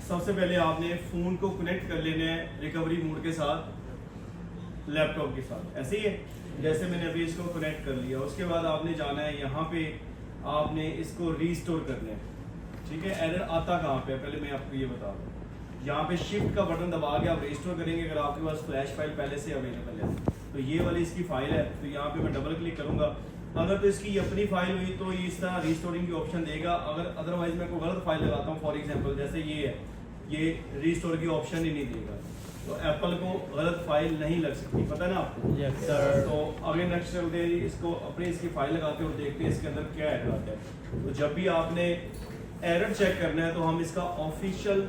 सबसे पहले आपने फ़ोन को कनेक्ट कर लेना है रिकवरी मोड के साथ लैपटॉप के साथ, ऐसे ही है जैसे मैंने अभी इसको कनेक्ट कर लिया। उसके बाद आपने जाना है यहाँ पे, आपने इसको रीस्टोर करना है। ठीक है, एरर आता कहाँ पे है पहले मैं आपको ये बता दूँ। यहाँ पे शिफ्ट का बटन दबा के आप रिस्टोर करेंगे अगर आपके पास फ्लैश फाइल पहले से अवेलेबल है तो ये वाली इसकी फाइल है, तो यहाँ पे मैं डबल क्लिक करूँगा। अगर तो इसकी अपनी फाइल हुई तो ये इस तरह रिस्टोरिंग की ऑप्शन देगा। अगर अदरवाइज मैं कोई गलत फाइल लगाता हूँ, फॉर एग्जांपल जैसे ये है, ये रिस्टोर की ऑप्शन ही नहीं देगा, तो एप्पल को गलत फाइल नहीं लग सकती, पता है ना आपको। Yes, sir. तो आगे नेक्स्ट चलते हैं, इसको अपनी इसकी फाइल लगाते हैं और देखते हैं इसके अंदर क्या एरर आता है। तो जब भी आपने एरर चेक करना है तो हम इसका ऑफिशियल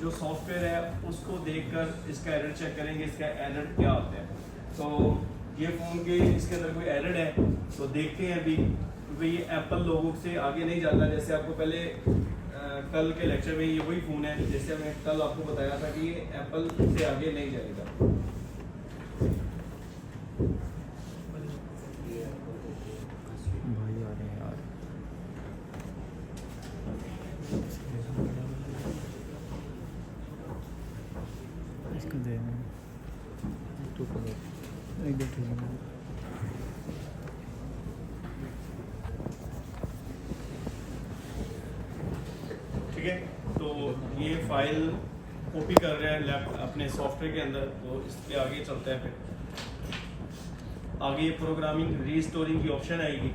जो सॉफ्टवेयर है उसको देखकर इसका एरर चेक करेंगे, इसका एरर क्या आता है। तो ये फ़ोन के इसके अंदर कोई एरर है तो देखते हैं अभी, क्योंकि ये एप्पल लोगों से आगे नहीं जाता। जैसे आपको पहले कल के लेक्चर में ये वही फ़ोन है, जैसे मैं कल आपको बताया था कि ये एप्पल से आगे नहीं जाएगा। भाई आ रहे हैं यार। इसको दे तो एक देखिए। ठीक है, तो ये फाइल कॉपी कर रहे हैं लैप अपने सॉफ्टवेयर के अंदर, तो इसके आगे चलता है। फिर आगे ये प्रोग्रामिंग रीस्टोरिंग की ऑप्शन आएगी,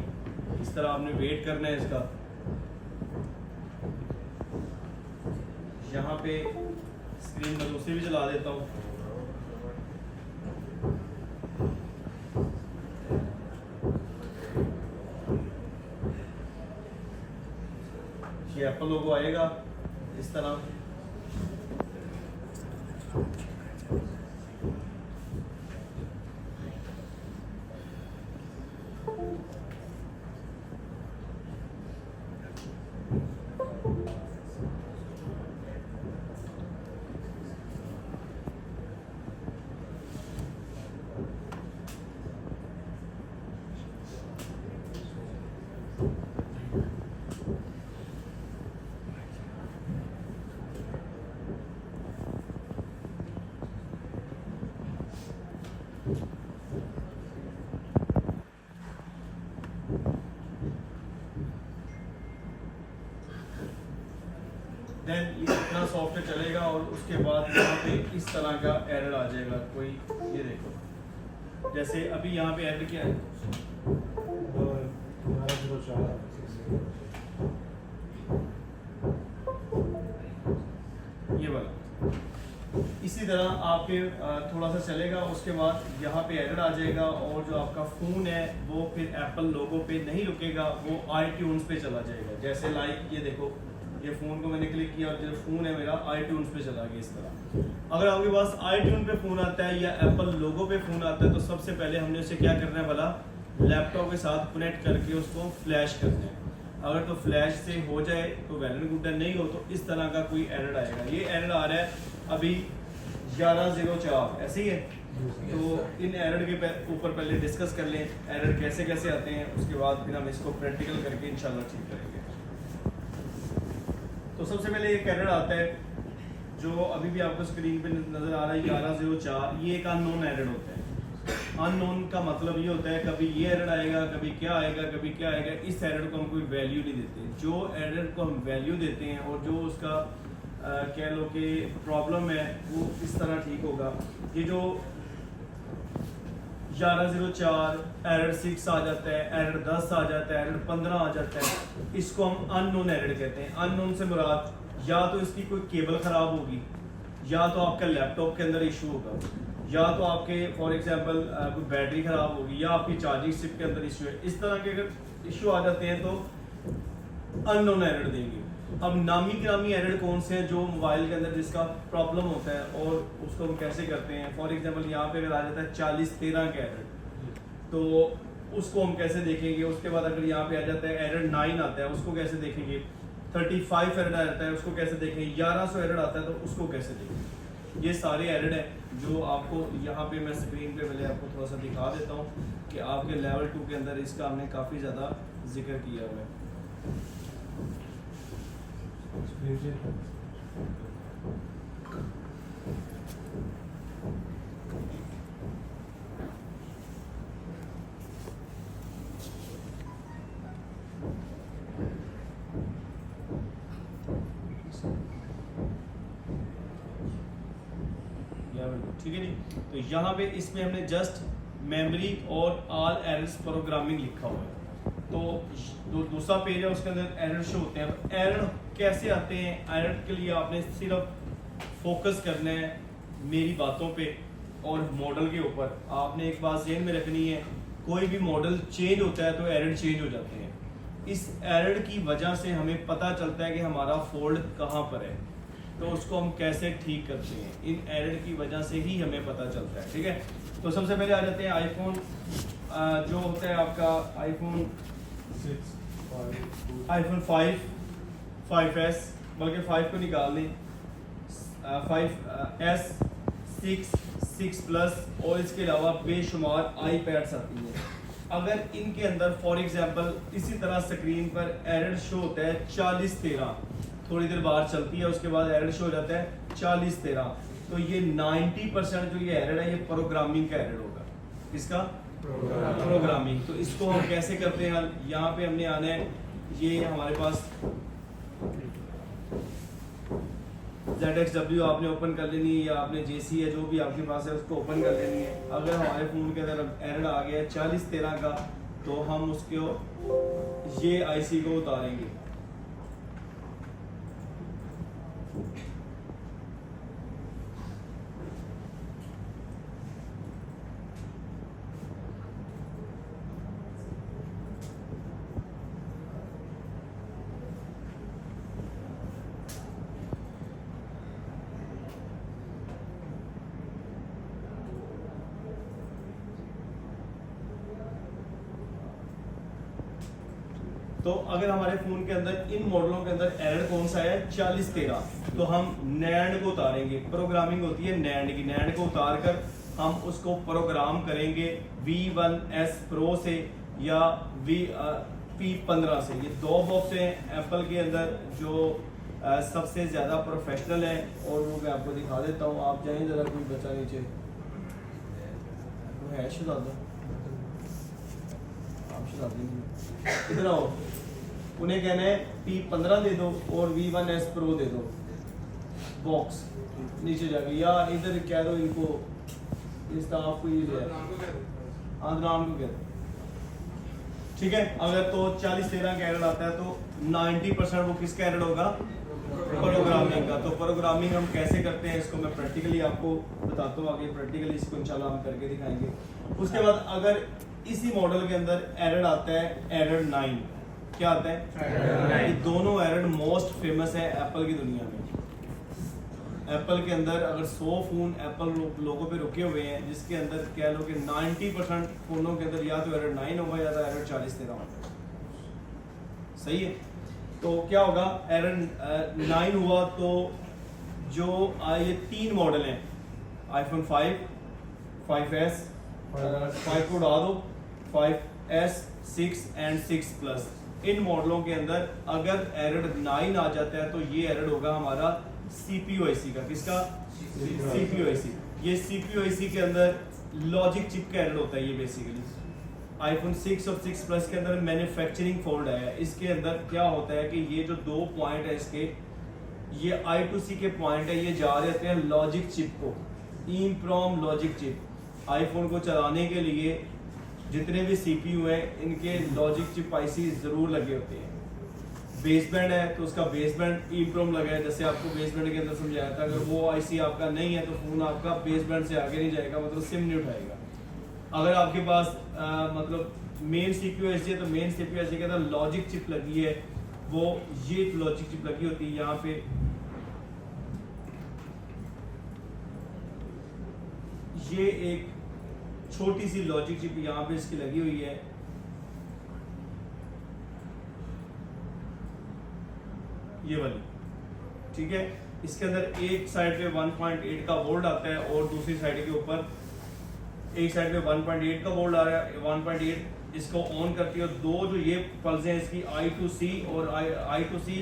इस तरह आपने वेट करना है इसका। यहाँ पे स्क्रीन में दूसरी भी चला देता हूँ। ये एप्पल लोगो आएगा इस तरह। देन ये इतना सॉफ्टवेयर चलेगा और उसके बाद यहाँ पे इस तरह का एरर आ जाएगा कोई। ये देखो जैसे अभी यहाँ पे एरर क्या है, ये वाला। इसी तरह आपके थोड़ा सा चलेगा, उसके बाद यहाँ पे एरर आ जाएगा और जो आपका फ़ोन है वो फिर एप्पल लोगो पे नहीं रुकेगा, वो iTunes पे चला जाएगा। जैसे लाइक ये देखो, ये फ़ोन को मैंने क्लिक किया और जो फ़ोन है मेरा iTunes पे चला गया इस तरह। अगर आपके पास iTunes पे फ़ोन आता है या एप्पल लोगो पे फ़ोन आता है तो सबसे पहले हमने उसे क्या करना है भला, लैपटॉप के साथ कनेक्ट करके उसको फ्लैश करना है। अगर तो फ्लैश से हो जाए तो वेल एंड गुड है, नहीं हो तो इस तरह का कोई एरर आएगा। ये एरर आ रहा है अभी 1104, ऐसे ही है। तो इन एरर के ऊपर पहले डिस्कस कर लें एरर कैसे कैसे आते हैं, उसके बाद फिर हम इसको प्रैक्टिकल करके इंशाल्लाह ठीक करेंगे। तो सबसे पहले एक एरर आता है जो अभी भी आपको स्क्रीन पे नजर आ रहा है 1104। ये एक अननोन एरर होता है। अननोन का मतलब ये होता है कभी ये एरर आएगा, कभी क्या आएगा, कभी क्या आएगा। इस एरर को हम कोई वैल्यू नहीं देते। जो एरर को हम वैल्यू देते हैं और जो उसका कह लो कि प्रॉब्लम है वो इस तरह ठीक होगा। ये जो 1104 एरर 6 आ जाता है, एरर 10 आ जाता है, एरर 15 आ जाता है, इसको हम अननोन एरर कहते हैं। अननोन से मुराद या तो इसकी कोई केबल खराब होगी, या तो आपका लैपटॉप के अंदर इशू होगा, या तो आपके फॉर एग्जांपल कोई बैटरी खराब होगी, या आपकी चार्जिंग चिप के अंदर इशू है। इस तरह के अगर इशू आ जाते हैं तो अननोन एरर देंगे। अब नामी गिरामी एरर कौन से हैं जो मोबाइल के अंदर जिसका प्रॉब्लम होता है और उसको हम कैसे करते हैं। फॉर एग्जांपल यहाँ पे अगर आ जाता है 4013 का एरर, तो उसको हम कैसे देखेंगे। उसके बाद अगर यहाँ पे आ जाता है एरर 9 आता है, उसको कैसे देखेंगे। 35 एरर आता है, उसको कैसे देखेंगे। 1100 एरर आता है तो उसको कैसे देखेंगे। ये सारे एरर है जो आपको यहाँ पे मैं स्क्रीन पे पहले आपको थोड़ा सा दिखा देता हूँ कि आपके लेवल 2 के अंदर इसका हमने काफ़ी ज़्यादा जिक्र किया हुआ है। ठीक है जी। तो यहाँ पे इसमें हमने जस्ट मेमोरी और ऑल एरर्स प्रोग्रामिंग लिखा हुआ है। तो दूसरा पेज है, उसके अंदर एरर शो होते हैं। एरर कैसे आते हैं? एरर के लिए आपने सिर्फ फोकस करना है मेरी बातों पे और मॉडल के ऊपर। आपने एक बात ज़हन में रखनी है, कोई भी मॉडल चेंज होता है तो एरर चेंज हो जाते हैं। इस एरर की वजह से हमें पता चलता है कि हमारा फॉल्ट कहाँ पर है, तो उसको हम कैसे ठीक करते हैं। इन एरर की वजह से ही हमें पता चलता है। ठीक है, तो सबसे पहले आ जाते हैं आईफोन जो होता है आपका आईफोन 5, 5s, बल्कि 5 को निकाल लें, 5s, 6 प्लस और इसके अलावा बेशुमार आईपैड्स आती हैं। अगर इनके अंदर फॉर एग्जांपल इसी तरह स्क्रीन पर एरर शो होता है 4013, थोड़ी देर बाद चलती है, उसके बाद एरर शो हो जाता है 4013, तो ये 90% जो ये एरर है ये प्रोग्रामिंग का एरर होगा। किसका? प्रोग्रामिंग। तो इसको हम कैसे करते हैं? यहाँ पे हमने आना है, ये हमारे पास ZXW आपने ओपन कर लेनी है, या आपने JC है जो भी आपके पास है उसको ओपन कर लेनी है। अगर हमारे फ़ोन के अंदर एरर आ गया है 4013 का, तो हम उसको ये IC को उतारेंगे। तो अगर हमारे फोन के अंदर इन मॉडलों के अंदर एरर कौन सा है 4013, तो हम नैंड को उतारेंगे। प्रोग्रामिंग होती है नैंड की, नैंड को उतार कर हम उसको प्रोग्राम करेंगे V1S Pro से या P15 से। ये दो बॉक्स हैं एप्पल के अंदर जो सबसे ज्यादा प्रोफेशनल है, और वो मैं आपको दिखा देता हूँ। आप जाएं जरा, कोई बचा नीचे है शहजादा, आप शहजादी इधर आओ। उन्हें कहना है P15 दे दो और V1S Pro दे दो बॉक्स नीचे जाके, या इधर कह दो इनको, इस तरह आपको ये जो है नाम को कहते। ठीक है, अगर तो 4013 का एरर आता है तो 90% वो किसका एरर होगा? प्रोग्रामिंग का। तो प्रोग्रामिंग हम कैसे करते हैं इसको मैं प्रैक्टिकली आपको बताता हूँ आगे। प्रैक्टिकली इसको इंशाल्लाह हम करके दिखाएंगे। उसके बाद अगर इसी मॉडल के अंदर एरर आता है एरर 9, क्या आता है? ये दोनों एरर मोस्ट फेमस है एप्पल की दुनिया में। एप्पल के अंदर अगर 100 फोन एप्पल लोगों पे रुके हुए हैं, जिसके अंदर कह लो कि 90% फोनों के अंदर या तो एरर 9 होगा या तो एरर 4013 होगा। सही है, तो क्या होगा? एरर 9 हुआ तो जो ये 3 मॉडल हैं आईफोन 5, 5s, 5 को उड़ा दो, 5s, 6 एंड 6 प्लस, इन मॉडलों के अंदर अगर एरर 9 आ जाता है तो ये एरर होगा हमारा CPU IC का। किसका? CPU IC। ये CPU IC के अंदर लॉजिक चिप का एरर होता है। ये बेसिकली आईफोन 6 और 6 प्लस के अंदर मैन्युफैक्चरिंग फॉल्ट आया है। इसके अंदर क्या होता है कि ये जो 2 पॉइंट है इसके, ये I2C के पॉइंट है, ये जा रहे होते हैं लॉजिक चिप को, EEPROM लॉजिक चिप। आईफोन को चलाने के लिए जितने भी CPU हैं इनके लॉजिक चिप IC जरूर लगे होते हैं। बेसबैंड है तो उसका बेसबैंड EEPROM लगा है, जैसे आपको बेसबैंड के अंदर समझाया था। अगर वो IC आपका नहीं है तो फोन आपका बेसबैंड से आगे नहीं जाएगा, मतलब सिम नहीं उठाएगा। अगर आपके पास मतलब मेन CPU IC है तो मेन CPU IC के अंदर लॉजिक चिप लगी है, वो ये लॉजिक चिप लगी होती है यहाँ पे। ये एक छोटी सी लॉजिक चिप यहाँ पे इसकी लगी हुई है। ये वाली, ठीक है। इसके अंदर एक साइड पे 1.8 का वोल्ट आता है और दूसरी साइड के ऊपर एक साइड पे 1.8 का वोल्ट आ रहा है। 1.8 इसको ऑन करती है, दो जो ये पल्स हैं इसकी I2C और I2C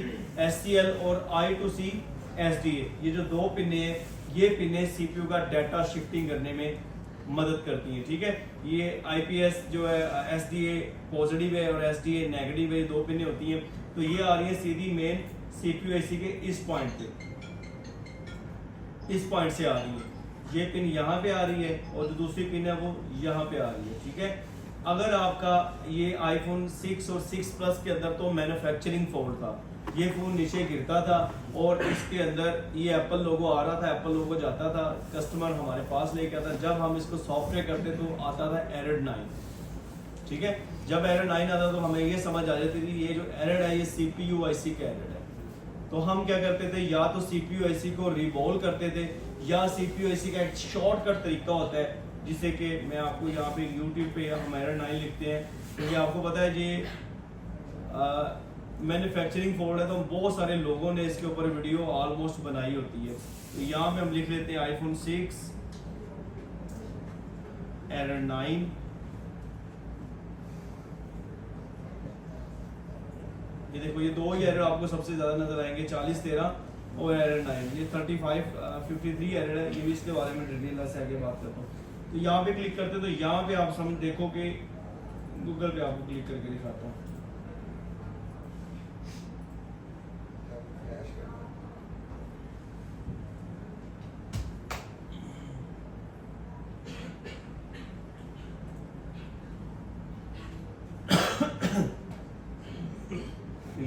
SCL और I2C SDA, ये जो दो पिने हैं, ये पिने CPU का डाटा शिफ्टिंग करने में मदद करती हैं, ठीक है। ये IPS जो है SDA पॉजिटिव है और SDA नेगेटिव है, दो पिने होती हैं। तो ये आ रही है सीधी मेन CPU IC के इस पॉइंट पे, इस पॉइंट से आ रही है। ये पिन यहाँ पे आ रही है और जो दूसरी पिन है वो यहाँ पे आ रही है, ठीक है। अगर आपका ये iPhone 6 और 6 Plus के अंदर तो मैन्युफैक्चरिंग फॉल्ट था, ये फ़ोन नीचे गिरता था और इसके अंदर ये एप्पल लोगो आ रहा था, एप्पल लोगो जाता था, कस्टमर हमारे पास लेके आता। जब हम इसको सॉफ्टवेयर करते तो आता था एरर 9, ठीक है। जब एरर 9 आता तो हमें ये समझ आ जाती थी ये जो एरर है ये CPU IC का एरर है। तो हम क्या करते थे, या तो CPU IC को रिवॉल्व करते थे, या CPU IC का एक शॉर्टकट तरीका होता है जिसे कि मैं आपको यहाँ पे YouTube पे हम एरर 9 लिखते हैं तो ये आपको पता है ये मैन्युफैक्चरिंग फॉल्ट है। तो बहुत सारे लोगों ने इसके ऊपर वीडियो ऑलमोस्ट बनाई होती है। तो यहाँ पे हम लिख लेते हैं iPhone 6 एरर 9, ये देखो ये दो ही एरर आपको सबसे ज्यादा नजर आएंगे, 4013 और एरर 9। ये 3553 एरर है, ये भी इसके बारे में डिटेल से आगे बात करता हूँ। तो यहाँ पे क्लिक करते तो यहाँ पे आप समझ देखो कि गूगल पे आपको क्लिक करके दिखाता हूँ।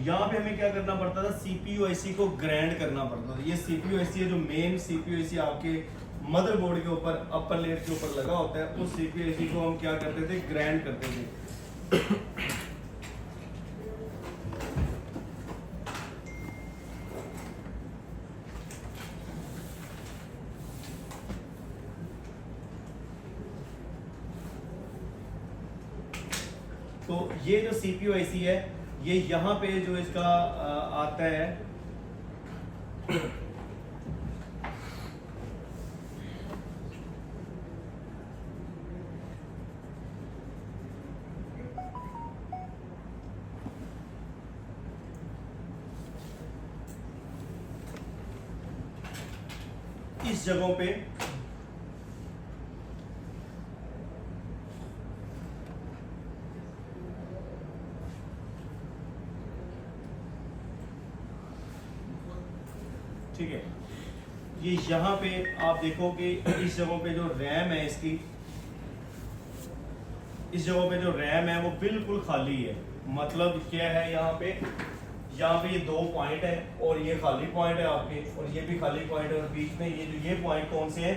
यहाँ पे हमें क्या करना पड़ता था, CPU IC को ग्राइंड करना पड़ता था। ये CPU IC है जो मेन CPU IC आपके मदरबोर्ड के ऊपर अपर लेयर के ऊपर लगा होता है, उस CPU IC को हम क्या करते थे, ग्राइंड करते थे। तो ये जो CPU IC है ये यहाँ पे जो इसका आता है इस जगहों पे ठीक है। ये यहाँ पे आप देखो कि इस जगहों पे जो रैम है इसकी, इस जगहों पे जो रैम है वो बिल्कुल खाली है। मतलब क्या है, यहाँ पे ये दो पॉइंट है और ये खाली पॉइंट है आपके, और ये भी खाली पॉइंट है, और बीच में ये जो ये पॉइंट कौन से है,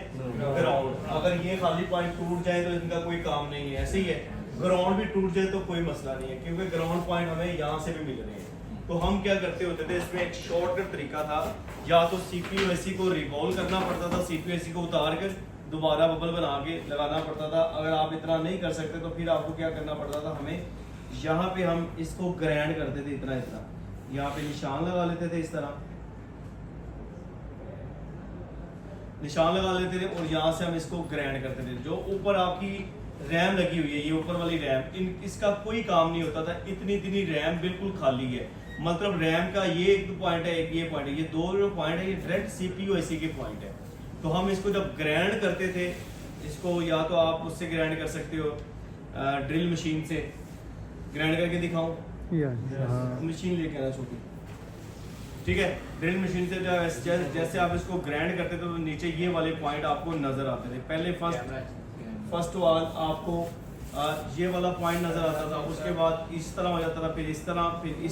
ग्राउंड। अगर ये खाली पॉइंट टूट जाए तो इनका कोई काम नहीं है, ऐसे ही है। ग्राउंड भी टूट जाए तो कोई मसला नहीं है, क्योंकि ग्राउंड पॉइंट हमें यहाँ से भी मिल रहे हैं। तो हम क्या करते होते थे, इसमें एक शॉर्टकट तरीका था, या तो CPU IC को रिवॉल्व करना पड़ता था, CPU IC को उतार कर दोबारा बबल बना के लगाना पड़ता था। अगर आप इतना नहीं कर सकते तो फिर आपको क्या करना पड़ता था, हमें यहाँ पे हम इसको ग्राइंड करते थे, इतना इतना यहाँ पे निशान लगा लेते थे, इस तरह निशान लगा लेते थे, और यहाँ से हम इसको ग्राइंड करते थे। जो ऊपर आपकी रैम लगी हुई है, ये ऊपर वाली रैम, इसका कोई काम नहीं होता था, इतनी रैम बिल्कुल खाली है। मतलब रैम का ये एक पॉइंट है, एक ये पॉइंट है, ये दो जो पॉइंट है ये डायरेक्ट CPU IC के पॉइंट है। तो हम इसको जब ग्राइंड करते थे, इसको या तो आप उससे ग्राइंड कर सकते हो, ड्रिल मशीन से ग्राइंड करके दिखाऊं, मशीन लेके आना छोटी, ठीक है। ड्रिल मशीन से जैसे आप इसको ग्राइंड करते थे तो नीचे ये वाले पॉइंट आपको नजर आते थे। पहले फर्स्ट वाल आपको ये वाला पॉइंट नजर आता था, उसके बाद इस तरह हो जाता था, फिर इस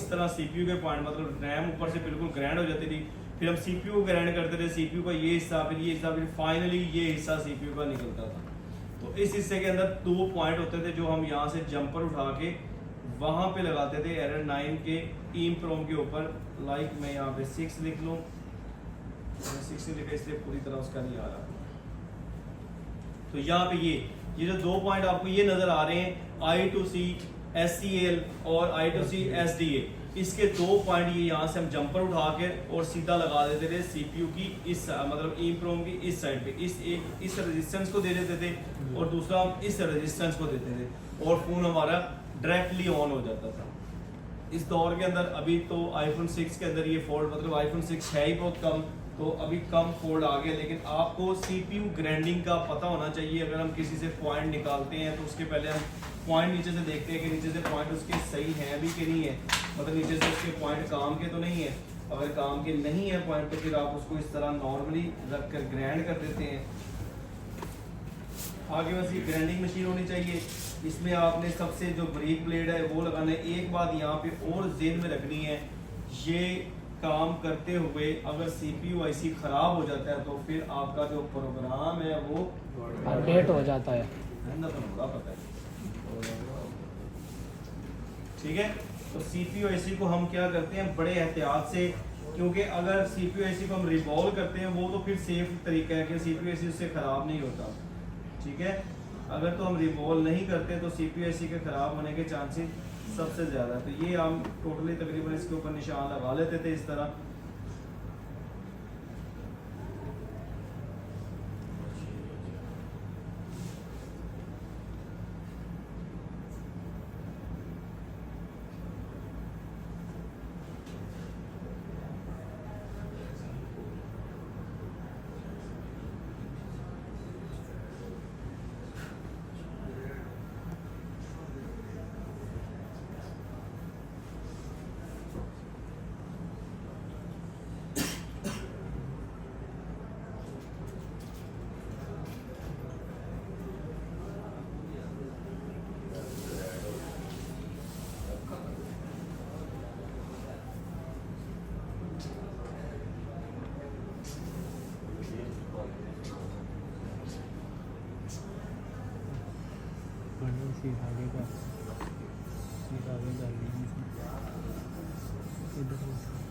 तरह CPU के पॉइंट, मतलब रैम ऊपर से बिल्कुल ग्राइंड हो जाती थी। फिर हम CPU को ग्राइंड करते थे, CPU का ये हिस्सा, फिर ये हिस्सा, फिर फाइनली ये हिस्सा CPU का निकलता था। तो इस हिस्से के अंदर दो पॉइंट होते थे जो हम यहाँ से जंपर उठा के वहाँ पे लगाते थे एरर 9 के EEPROM के ऊपर। लाइक मैं यहाँ पे 6 लिख लूँ, 6 लिखा इसलिए पूरी तरह उसका नहीं आ रहा। तो यहाँ पे ये जो दो पॉइंट आपको ये नजर आ रहे हैं, I2C SCL और I2C SDA, इसके दो पॉइंट ये यहाँ से हम जंपर उठा के और सीधा लगा देते थे CPU की इस मतलब EEPROM की इस साइड पे, इस रेजिस्टेंस को दे देते थे, और दूसरा हम इस रेजिस्टेंस को देते थे, और फोन हमारा डायरेक्टली ऑन हो जाता था। इस दौर के अंदर अभी तो आईफोन 6 के अंदर ये फोल्ड मतलब आईफोन 6 है ही बहुत कम, तो अभी कम फोल्ड आ गया। लेकिन आपको CPU ग्राइंडिंग का पता होना चाहिए। अगर हम किसी से पॉइंट निकालते हैं तो उसके पहले हम पॉइंट नीचे से देखते हैं कि नीचे से पॉइंट उसके सही हैं भी कि नहीं है, मतलब नीचे से उसके पॉइंट काम के तो नहीं है। अगर काम के नहीं है पॉइंट तो फिर आप उसको इस तरह नॉर्मली रख कर ग्राइंड कर देते हैं। आगे बस ये ग्राइंडिंग मशीन होनी चाहिए। इसमें आपने सबसे जो ब्रेक ब्लेड है वो लगाना है। एक बात यहाँ पे और जेहन में रखनी है, ये काम करते हुए अगर CPU IC खराब हो जाता है तो फिर आपका जो प्रोग्राम है वो अपडेट हो जाता है। ना तो बड़ा पता है। ठीक है, तो CPU IC को हम क्या करते हैं बड़े एहतियात से, क्योंकि अगर CPU IC को हम रिवॉल्व करते हैं वो तो फिर सेफ तरीका है कि CPU IC उससे ख़राब नहीं होता। ठीक है, अगर तो हम रिवॉल्व नहीं करते तो CPU IC के ख़राब होने के चांसेस सबसे ज़्यादा। तो ये हम टोटली तकरीबन इसके ऊपर निशान लगा लेते थे इस तरह। बड़े सीधागे का सीधागे कर ली इधर